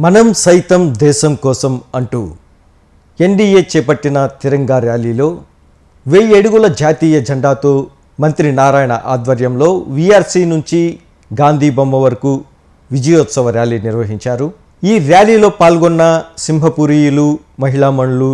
మనం సైతం దేశం కోసం అంటూ ఎన్డీఏ చేపట్టిన తిరంగా ర్యాలీలో 1000 అడుగుల జాతీయ జెండాతో మంత్రి నారాయణ ఆధ్వర్యంలో వీఆర్సీ నుంచి గాంధీ బొమ్మ వరకు విజయోత్సవ ర్యాలీ నిర్వహించారు. ఈ ర్యాలీలో పాల్గొన్న సింహపురీయులు, మహిళామణులు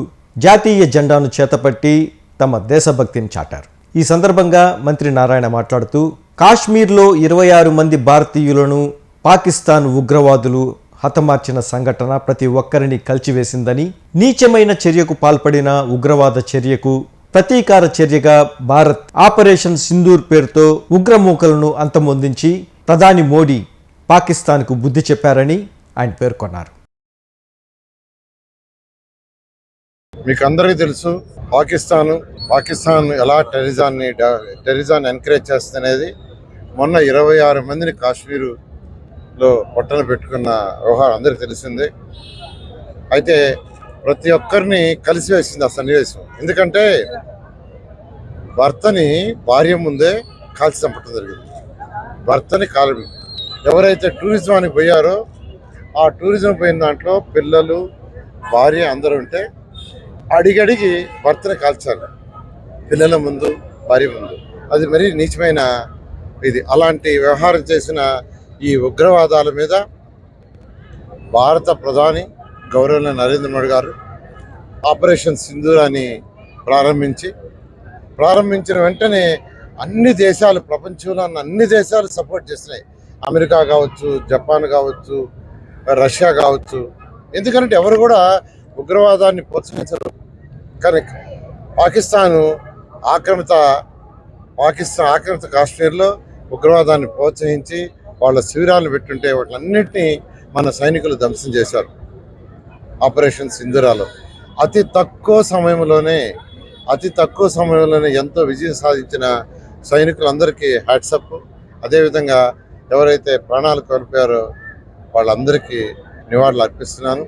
జాతీయ జెండాను చేతపట్టి తమ దేశభక్తిని చాటారు. ఈ సందర్భంగా మంత్రి నారాయణ మాట్లాడుతూ కాశ్మీర్లో 26 మంది భారతీయులను పాకిస్తాన్ ఉగ్రవాదులు హతమార్చిన సంఘటన ప్రతి ఒక్కరిని కలిచివేసిందని, నీచమైన చర్యకు పాల్పడిన ఉగ్రవాద చర్యకు ప్రతీకార చర్యగా భారత్ ఆపరేషన్ సింధూర్ పేరుతో ఉగ్రమూకలను అంతమొందించి ప్రధాని మోడీ పాకిస్తాన్కు బుద్ధి చెప్పారని ఆయన పేర్కొన్నారు. మీకు అందరికీ తెలుసు, పాకిస్తాన్ ఎలా టెర్రరిజాన్ని ఎంకరేజ్ చేస్తుందనేది. మొన్న 26 మందిని కాశ్మీరులో పొట్టన పెట్టుకున్న వ్యవహారం అందరికీ తెలిసిందే. అయితే ప్రతి ఒక్కరిని కలిసివేసింది ఆ సన్నివేశం. ఎందుకంటే భర్తని భార్య ముందే కాల్చి చంపటం జరిగింది. భర్తని ఎవరైతే టూరిజానికి పోయారో ఆ టూరిజం పోయిన దాంట్లో పిల్లలు, భార్య అందరూ ఉంటే అడిగడిగి భర్తని కాల్చారు, పిల్లల ముందు, భార్య ముందు. అది మరీ నీచమైన ఇది. అలాంటి వ్యవహారం చేసిన ఈ ఉగ్రవాదాల మీద భారత ప్రధాని గౌరవనీయ నరేంద్ర మోడీ గారు ఆపరేషన్ సింధూరాన్ని ప్రారంభించిన వెంటనే అన్ని దేశాలు, ప్రపంచంలో ఉన్న అన్ని దేశాలు సపోర్ట్ చేస్తున్నాయి. అమెరికా కావచ్చు, జపాన్ కావచ్చు, రష్యా కావచ్చు. ఎందుకంటే ఎవరు కూడా ఉగ్రవాదాన్ని ప్రోత్సహించరు. కానీ పాకిస్తాన్ ఆక్రమిత కాశ్మీర్లో ఉగ్రవాదాన్ని ప్రోత్సహించి వాళ్ళ శిబిరాలను పెట్టుంటే వాటిలన్నింటినీ మన సైనికులు ధ్వంసం చేశారు. ఆపరేషన్ సింధూరాలో అతి తక్కువ సమయంలోనే ఎంతో విజయం సాధించిన సైనికులందరికీ హ్యాట్సప్. అదేవిధంగా ఎవరైతే ప్రాణాలు కోల్పోయారో వాళ్ళందరికీ నివాళులు అర్పిస్తున్నాను.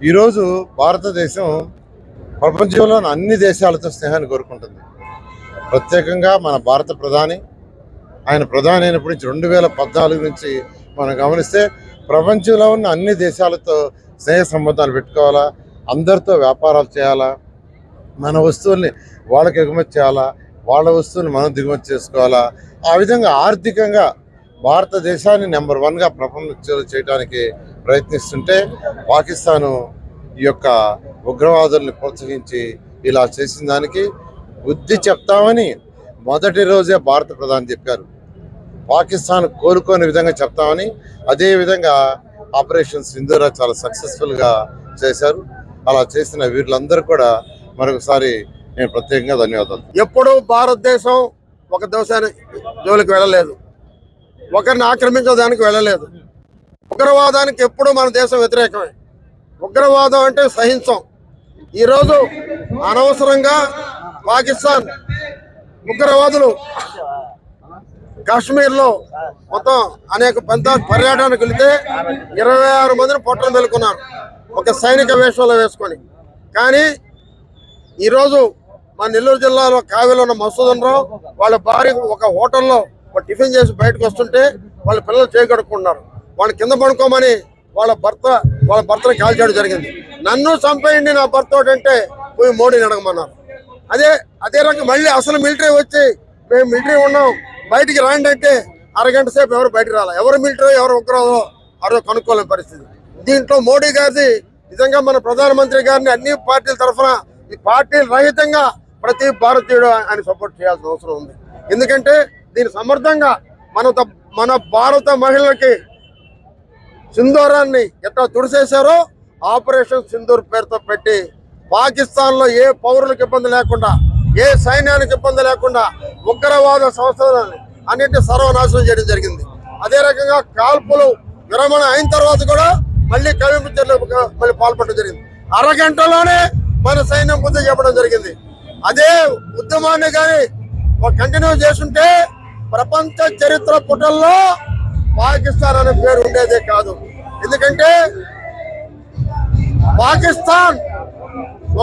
ఈరోజు భారతదేశం ప్రపంచంలోని అన్ని దేశాలతో స్నేహాన్ని కోరుకుంటుంది. ప్రత్యేకంగా మన భారత ప్రధాని అయినప్పటి నుంచి 2014 నుంచి మనం గమనిస్తే ప్రపంచంలో ఉన్న అన్ని దేశాలతో స్నేహ సంబంధాలు పెట్టుకోవాలా, అందరితో వ్యాపారాలు చేయాలా, మన వస్తువుల్ని వాళ్ళకి ఎగుమతి చేయాలా, వాళ్ళ వస్తువుల్ని మనం దిగుమతి చేసుకోవాలా. ఆ విధంగా ఆర్థికంగా భారతదేశాన్ని నెంబర్ 1గా ప్రపంచంలో చేయడానికి ప్రయత్నిస్తుంటే పాకిస్తాను ఈ యొక్క ఉగ్రవాదుల్ని ప్రోత్సహించి ఇలా చేసిన దానికి బుద్ధి చెప్తామని మొదటి రోజే భారత ప్రధాని చెప్పారు. పాకిస్తాన్ కోరుకోని విధంగా చెప్తామని. అదేవిధంగా ఆపరేషన్ సింధూరా చాలా సక్సెస్ఫుల్గా చేశారు. అలా చేసిన వీళ్ళందరూ కూడా మరొకసారి నేను ప్రత్యేకంగా ధన్యవాదాలు. ఎప్పుడూ భారతదేశం ఒక దేశాన్ని జోలికి వెళ్ళలేదు, ఒకరిని ఆక్రమించడానికి వెళ్ళలేదు. ఉగ్రవాదానికి ఎప్పుడూ మన దేశం వ్యతిరేకమే. ఉగ్రవాదం అంటే సహించం. ఈరోజు అనవసరంగా పాకిస్తాన్ ఉగ్రవాదులు కాశ్మీర్లో మొత్తం అనేక పర్యటనకు వెళితే 26 మందిని పొట్టన పెట్టుకున్నారు ఒక సైనిక వేషంలో వేసుకొని. కానీ ఈరోజు మా నెల్లూరు జిల్లాలో కావేలో ఉన్న మసూదన్ రావు వాళ్ళ భార్య ఒక హోటల్లో టిఫిన్ చేసి బయటకు వస్తుంటే వాళ్ళ పిల్లలు చేయగడుకున్నారు. వాళ్ళు కింద పడుకోమని వాళ్ళ భర్తను కాల్చేయడం జరిగింది. నన్ను చంపేయండి నా భర్త అంటే పోయి మోడీని అడగమన్నారు. అదే రకంగా మళ్ళీ అసలు మిలిటరీ వచ్చి మేము మిలిటరీ ఉన్నాం బయటికి రాండి అంటే అరగంట సేపు ఎవరు బయటకు రాలా. ఎవరు మిలిటరీ ఎవరు ఉగ్రవాదో అదో కనుక్కోలేని పరిస్థితి. దీంట్లో మోడీ గారిది నిజంగా మన ప్రధానమంత్రి గారిని అన్ని పార్టీల తరఫున ఈ పార్టీల రహితంగా ప్రతి భారతీయుడు ఆయన సపోర్ట్ చేయాల్సిన అవసరం ఉంది. ఎందుకంటే దీన్ని సమర్థంగా మన భారత మహిళలకి సింధూరాన్ని ఎట్లా తుడిసేశారో ఆపరేషన్ సింధూర్ పేరుతో పెట్టి పాకిస్తాన్లో ఏ పౌరులకు ఇబ్బంది లేకుండా, ఏ సైన్యానికి ఇబ్బంది లేకుండా ఉగ్రవాద సంస్థలని అన్నింటినీ సర్వనాశనం చేయడం జరిగింది. అదే రకంగా కాల్పులు విరమణ అయిన తర్వాత కూడా మళ్ళీ కవింపు చర్యలకు మళ్ళీ పాల్పడడం జరిగింది. అరగంటలోనే మన సైన్యం బుద్ధి చెప్పడం జరిగింది. అదే ఉద్యమాన్ని కానీ కంటిన్యూ చేస్తుంటే ప్రపంచ చరిత్ర పుటల్లో పాకిస్తాన్ అనే పేరు ఉండేదే కాదు. ఎందుకంటే పాకిస్తాన్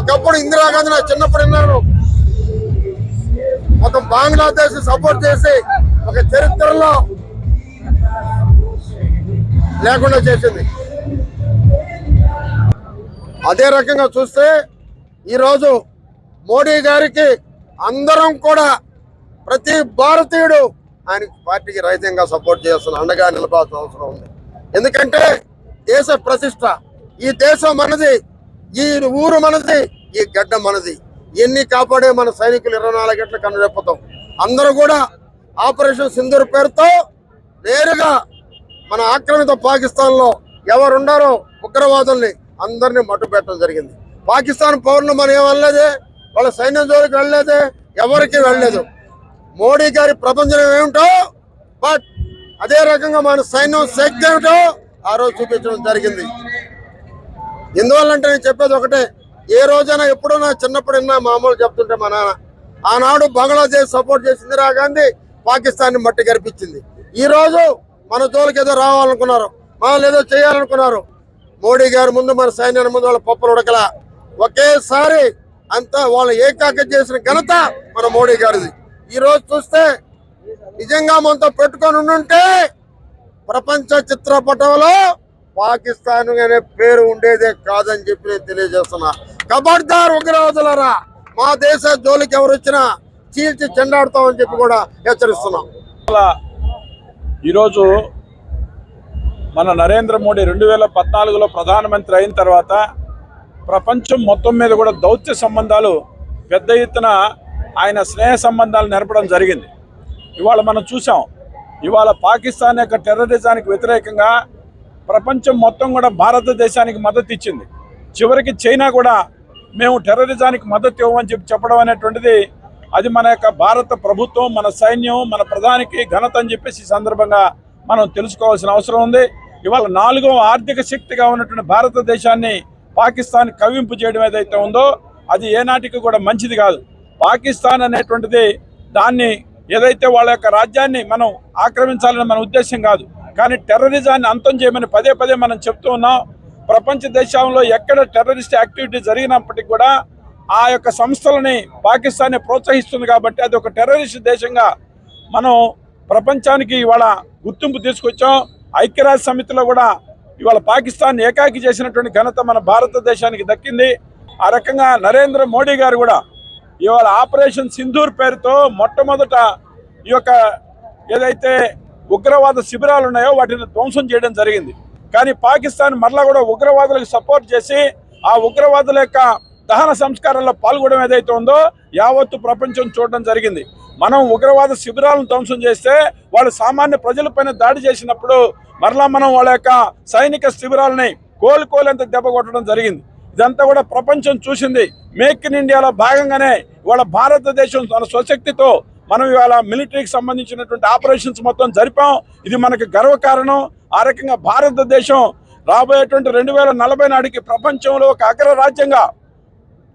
ఒకప్పుడు ఇందిరాగాంధీ నా చిన్నప్పుడు విన్నాను, మొత్తం బంగ్లాదేశ్ సపోర్ట్ చేసి ఒక చరిత్రలో లేకుండా చేసింది. అదే రకంగా చూస్తే ఈరోజు మోడీ గారికి అందరం కూడా ప్రతి భారతీయుడు ఆయన పార్టీకి రహితంగా సపోర్ట్ చేస్తున్న అండగా నిలబాల్సిన అవసరం ఉంది. ఎందుకంటే దేశ ప్రతిష్ట, ఈ దేశం మనది, ఈ ఊరు మనది, ఈ గడ్డ మనది. ఎన్ని కాపాడే మన సైనికులు 24 గంటల కనురెప్పుతాం. అందరూ కూడా ఆపరేషన్ సింధూర్ పేరుతో నేరుగా మన ఆక్రమిత పాకిస్తాన్ లో ఎవరున్నారో ఉగ్రవాదుల్ని అందరినీ మట్టు పెట్టడం జరిగింది. పాకిస్తాన్ పౌరులు మనం ఏం వెళ్ళలేదే, వాళ్ళ సైన్యం జోలికి వెళ్ళలేదే, ఎవరికి వెళ్ళలేదు. మోడీ గారి ప్రపంచం ఏమిటో, బట్ అదే రకంగా మన సైన్యం శక్తి ఏమిటో ఆ రోజు చూపించడం జరిగింది. ఎందువల్లంటే నేను చెప్పేది ఒకటే, ఏ రోజైనా ఎప్పుడో నా చిన్నప్పుడు విన్నా మామూలు చెప్తుంటే మా నాన్న, ఆనాడు బంగ్లాదేశ్ సపోర్ట్ చేసి ఇందిరా గాంధీ పాకిస్తాన్ ని మట్టి గరిపించింది. ఈ రోజు మన జోలికి ఏదో రావాలనుకున్నారు, మనం ఏదో చేయాలనుకున్నారు. మోడీ గారి ముందు, మన సైన్యాన్ని ముందు వాళ్ళ పప్పులు ఉడకల. ఒకేసారి అంతా వాళ్ళు ఏకాకి చేసిన ఘనత మన మోడీ గారిది. ఈ రోజు చూస్తే నిజంగా మనతో పెట్టుకొని ఉండుంటే ప్రపంచ చిత్రపటంలో పాకిస్తాన్ అనే పేరు ఉండేదే కాదని చెప్పి నేను తెలియజేస్తున్నా. కబడ్దార్ ఉగ్రవాదులరా, మా దేశ జోలికి ఎవరు వచ్చినా చీల్చి చెండాడుతామని చెప్పి కూడా హెచ్చరిస్తున్నాం. ఈరోజు మన నరేంద్ర మోడీ 2014లో ప్రధానమంత్రి అయిన తర్వాత ప్రపంచం మొత్తం మీద కూడా దౌత్య సంబంధాలు పెద్ద ఎత్తున ఆయన స్నేహ సంబంధాలు నెరపడం జరిగింది. ఇవాళ మనం చూసాం, ఇవాళ పాకిస్తాన్ యొక్క టెర్రరిజానికి వ్యతిరేకంగా ప్రపంచం మొత్తం కూడా భారతదేశానికి మద్దతు ఇచ్చింది. చివరికి చైనా కూడా మేము టెర్రరిజానికి మద్దతు ఇవ్వమని చెప్పడం అనేటువంటిది అది మన యొక్క భారత ప్రభుత్వం, మన సైన్యం, మన ప్రధానికి ఘనత అని చెప్పేసి ఈ సందర్భంగా మనం తెలుసుకోవాల్సిన అవసరం ఉంది. ఇవాళ 4వ ఆర్థిక శక్తిగా ఉన్నటువంటి భారతదేశాన్ని పాకిస్తాన్ కవ్వింపు చేయడం ఏదైతే ఉందో అది ఏనాటికి కూడా మంచిది కాదు. పాకిస్తాన్ అనేటువంటిది దాన్ని ఏదైతే వాళ్ళ యొక్క రాజ్యాన్ని మనం ఆక్రమించాలని మన ఉద్దేశం కాదు, కానీ టెర్రరిజాన్ని అంతం చేయమని పదే పదే మనం చెప్తూ ఉన్నాం. ప్రపంచ దేశంలో ఎక్కడ టెర్రరిస్ట్ యాక్టివిటీ జరిగినప్పటికీ కూడా ఆ యొక్క సంస్థలని పాకిస్తాన్ ప్రోత్సహిస్తుంది కాబట్టి అది ఒక టెర్రరిస్ట్ దేశంగా మనం ప్రపంచానికి ఇవాళ గుర్తింపు తీసుకొచ్చాం. ఐక్యరాజ్య సమితిలో కూడా ఇవాళ పాకిస్తాన్ ఏకాకి చేసినటువంటి ఘనత మన భారతదేశానికి దక్కింది. ఆ రకంగా నరేంద్ర మోడీ గారు కూడా ఇవాళ ఆపరేషన్ సింధూర్ పేరుతో మొట్టమొదట ఈ యొక్క ఏదైతే ఉగ్రవాద శిబిరాలు ఉన్నాయో వాటిని ధ్వంసం చేయడం జరిగింది. కానీ పాకిస్తాన్ మరలా కూడా ఉగ్రవాదులకు సపోర్ట్ చేసి ఆ ఉగ్రవాదుల యొక్క దహన సంస్కారాల్లో పాల్గొనడం ఏదైతే ఉందో యావత్తు ప్రపంచం చూడడం జరిగింది. మనం ఉగ్రవాద శిబిరాలను ధ్వంసం చేస్తే వాళ్ళు సామాన్య ప్రజలపైన దాడి చేసినప్పుడు మరలా మనం వాళ్ళ యొక్క సైనిక శిబిరాలని కోలుకోలేంత దెబ్బ కొట్టడం జరిగింది. ఇదంతా కూడా ప్రపంచం చూసింది. మేక్ ఇన్ ఇండియాలో భాగంగానే ఇవాళ భారతదేశం తన స్వశక్తితో మనం ఇవాళ మిలిటరీకి సంబంధించినటువంటి ఆపరేషన్స్ మొత్తం జరిపాం. ఇది మనకు గర్వకారణం. ఆ రకంగా భారతదేశం రాబోయేటువంటి 2040 నాటికి ప్రపంచంలో ఒక అగ్రరాజ్యంగా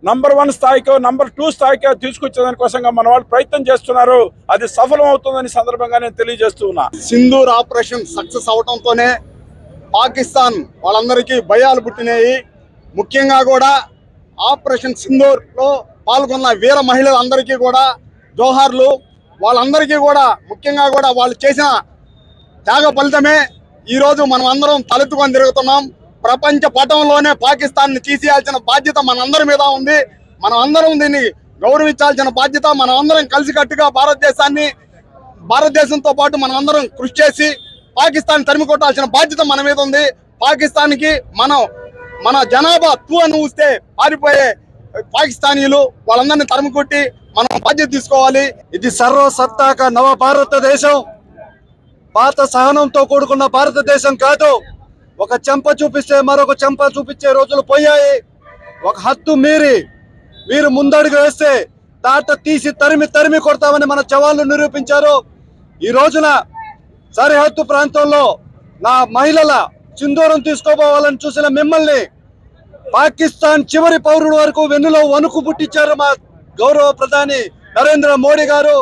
నంబర్ 1 స్థాయికో నంబర్ 2 స్థాయికో తీసుకొచ్చేదాని కోసంగా మన వాళ్ళు ప్రయత్నం చేస్తున్నారు. అది సఫలం అవుతుందని సందర్భంగా నేను తెలియజేస్తూ ఉన్నా. సింధూర్ ఆపరేషన్ సక్సెస్ అవడంతోనే పాకిస్తాన్ వాళ్ళందరికీ భయాలు పుట్టినాయి. ముఖ్యంగా కూడా ఆపరేషన్ సింధూర్ లో పాల్గొన్న వీర మహిళలందరికీ కూడా జోహార్లు. వాళ్ళందరికీ కూడా ముఖ్యంగా కూడా వాళ్ళు చేసిన త్యాగ ఫలితమే ఈరోజు మనం అందరం తలెత్తుకొని తిరుగుతున్నాం. ప్రపంచ పటంలోనే పాకిస్తాన్ని తీసేయాల్సిన బాధ్యత మనందరి మీద ఉంది. మనం అందరం దీన్ని గౌరవించాల్సిన బాధ్యత, మనం అందరం కలిసికట్టుగా భారతదేశంతో పాటు మనం అందరం కృషి చేసి పాకిస్తాన్ తరిమి కొట్టాల్సిన బాధ్యత మన మీద ఉంది. పాకిస్తాన్కి మన జనాభా అని ఊస్తే పారిపోయే పాకిస్తానీలు వాళ్ళందరినీ తరిమి కొట్టి మనం బాధ్యత తీసుకోవాలి. ఇది సర్వసత్తాక నవ భారతదేశం, పాత సహనంతో కూడుకున్న భారతదేశం కాదు. ఒక చెంప చూపిస్తే మరొక చెంప చూపించే రోజులు పోయాయి. ఒక హద్దు మీరు ముందడుగు వేస్తే తాట తీసి తరిమి కొడతామని మన జవాన్లు నిరూపించారు. ఈ రోజున సరిహద్దు ప్రాంతంలో నా మహిళల సింధూరం తీసుకోపోవాలని చూసిన మిమ్మల్ని పాకిస్తాన్ చివరి పౌరుడు వరకు వెన్నులో వణుకు పుట్టించారు మా గౌరవ ప్రధాని నరేంద్ర మోడీ గారు.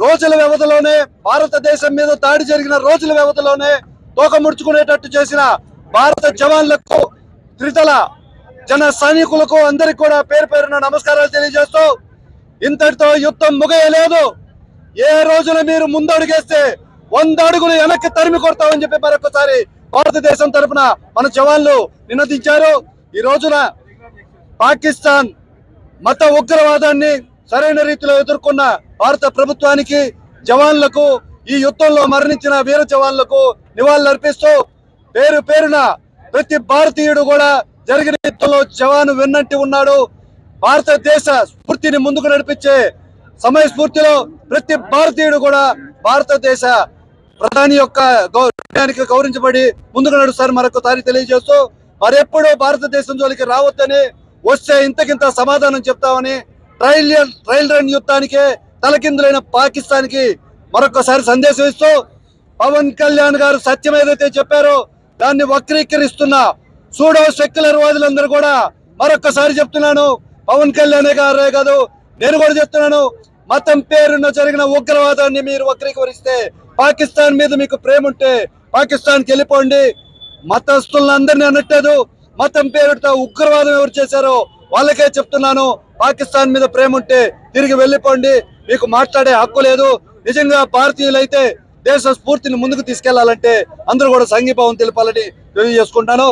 రోజుల వ్యవధిలోనే భారతదేశం మీద దాడి జరిగిన రోజుల వ్యవధిలోనే తోక ముడుచుకునేటట్టు చేసిన భారత జవాన్లకు, త్రిదళ జన సైనికులకు అందరికి కూడా పేరు పేరున నమస్కారాలు తెలియజేస్తూ, ఇంతటితో యుద్ధం ముగియలేదు. ఏ రోజున మీరు ముందడుగేస్తే 100 అడుగులు వెనక్కి తరిమి కొడతామని చెప్పి మరొకసారి భారతదేశం తరఫున మన జవాన్లు నినదించారు. ఈ రోజున పాకిస్తాన్ మత ఉగ్రవాదాన్ని సరైన రీతిలో ఎదుర్కొన్న భారత ప్రభుత్వానికి, జవాన్లకు, ఈ యుద్ధంలో మరణించిన వీర జవాన్లకు నివాళులర్పిస్తూ పేరు పేరున ప్రతి భారతీయుడు కూడా జరిగిన యుద్ధంలో జవాను వెన్నంటి ఉన్నాడు. భారతదేశ స్ఫూర్తిని ముందుకు నడిపించే సమయ స్ఫూర్తిలో ప్రతి భారతీయుడు కూడా భారతదేశ ప్రధాని యొక్క గౌరవానికి గౌరవించబడి ముందుకు నడుస్తారు మరొకసారి తెలియజేస్తూ, మరెప్పుడు భారతదేశం జోలికి రావద్దని, వస్తే ఇంతకింత సమాధానం చెప్తామని, ట్రయల్ రన్ యుద్ధానికే తలకిందులైన పాకిస్తాన్ కి మరొకసారి సందేశం ఇస్తూ, పవన్ కళ్యాణ్ గారు సత్యం ఏదైతే చెప్పారో దాన్ని వక్రీకరిస్తున్న సూడో సెక్యులర్ వాదులందరూ కూడా మరొకసారి చెప్తున్నాను, పవన్ కళ్యాణ్ గారే కాదు నేను కూడా చెప్తున్నాను, మతం పేరున జరిగిన ఉగ్రవాదాన్ని మీరు వక్రీకరిస్తే, పాకిస్తాన్ మీద మీకు ప్రేమ ఉంటే పాకిస్తాన్కి వెళ్ళిపోండి. మతస్థులందరినీ అనట్లేదు, మతం పేరుతో ఉగ్రవాదం ఎవరు చేశారో వాళ్ళకే చెప్తున్నాను, పాకిస్తాన్ మీద ప్రేమ ఉంటే తిరిగి వెళ్ళిపోండి, మీకు మాట్లాడే హక్కు లేదు. నిజంగా భారతీయులైతే దేశ స్ఫూర్తిని ముందుకు తీసుకెళ్లాలంటే అందరూ కూడా సంఘీభావం తెలపాలని తెలియజేసుకుంటాను.